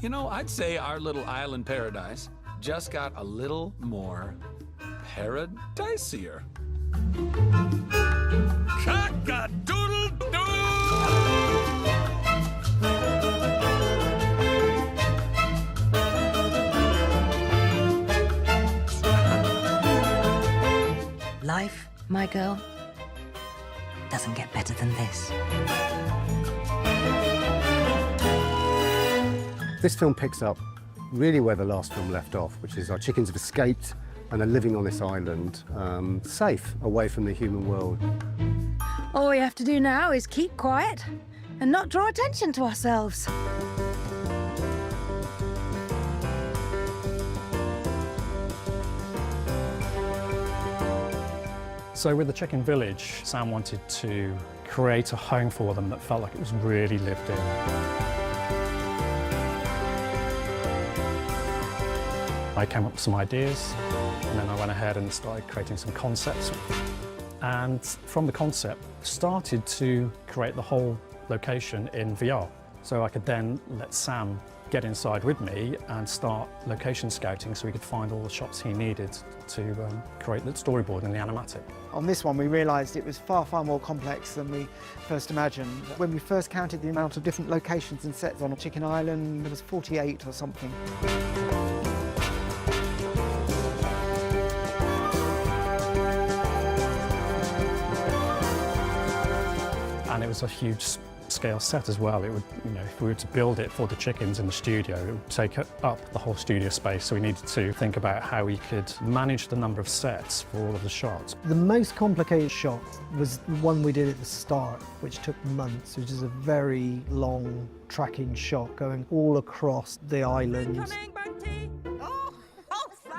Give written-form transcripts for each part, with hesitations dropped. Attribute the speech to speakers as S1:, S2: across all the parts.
S1: You know, I'd say our little island paradise just got a little more paradisier. Cock-a-doodle-doo!
S2: Life, my girl, doesn't get better than this.
S3: This film picks up really where the last film left off, which is our chickens have escaped and are living on this island, safe, away from the human world.
S4: All we have to do now is keep quiet and not draw attention to ourselves.
S5: So with the chicken village, Sam wanted to create a home for them that felt like it was really lived in. I came up with some ideas, and then I went ahead and started creating some concepts. And from the concept, started to create the whole location in VR. So I could then let Sam get inside with me and start location scouting so we could find all the shots he needed to create the storyboard and the animatic.
S6: On this one, we realised it was far, far more complex than we first imagined. When we first counted the amount of different locations and sets on Chicken Island, there was 48 or something.
S5: And it was a huge scale set as well. It would, if we were to build it for the chickens in the studio, it would take up the whole studio space. So we needed to think about how we could manage the number of sets for all of the shots.
S7: The most complicated shot was the one we did at the start, which took months, which is a very long tracking shot going all across the island.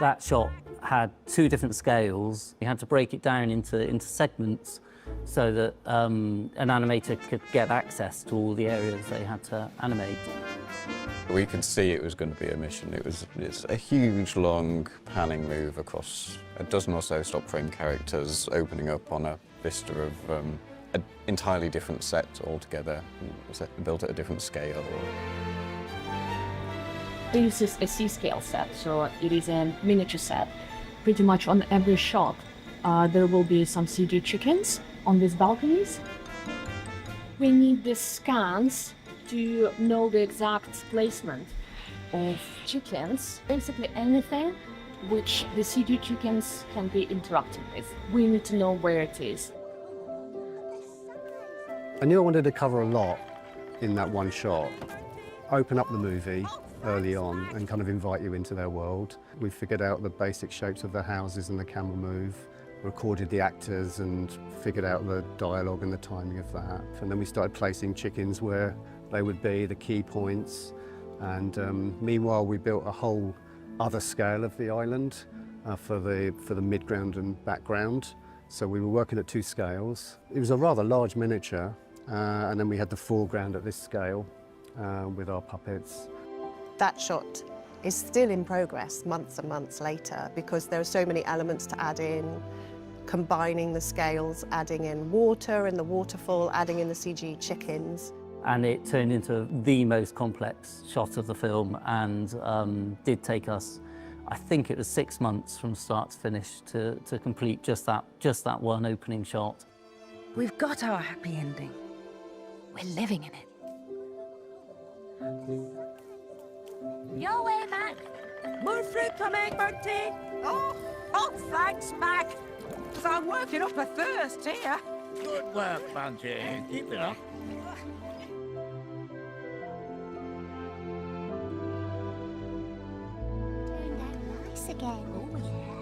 S8: That shot had two different scales. You had to break it down into segments so that an animator could get access to all the areas they had to animate.
S9: We could see it was going to be a mission. It's a huge, long panning move across a dozen or so stop frame characters opening up on a vista of an entirely different set altogether, built at a different scale.
S10: This is a C-scale set, so it is a miniature set. Pretty much on every shot, there will be some CG chickens on these balconies. We need the scans to know the exact placement of chickens. Basically anything which the CG chickens can be interacting with. We need to know where it is.
S3: I knew I wanted to cover a lot in that one shot. Open up the movie early on and kind of invite you into their world. We figured out the basic shapes of the houses and the camera move, recorded the actors and figured out the dialogue and the timing of that. And then we started placing chickens where they would be, the key points. And meanwhile, we built a whole other scale of the island for the midground and background. So we were working at two scales. It was a rather large miniature, and then we had the foreground at this scale with our puppets.
S11: That shot is still in progress months and months later because there are so many elements to add in, combining the scales, adding in water and the waterfall, adding in the CG chickens.
S8: And it turned into the most complex shot of the film and did take us, I think it was 6 months from start to finish to complete just that one opening shot.
S4: We've got our happy ending. We're living in it.
S2: Your way, Mac.
S4: More fruit coming, Bertie. Oh, thanks, Mac. Because I'm working up a thirst here.
S12: Good work, Bunty. Keep it up.
S2: Turned out nice again. Oh, yeah.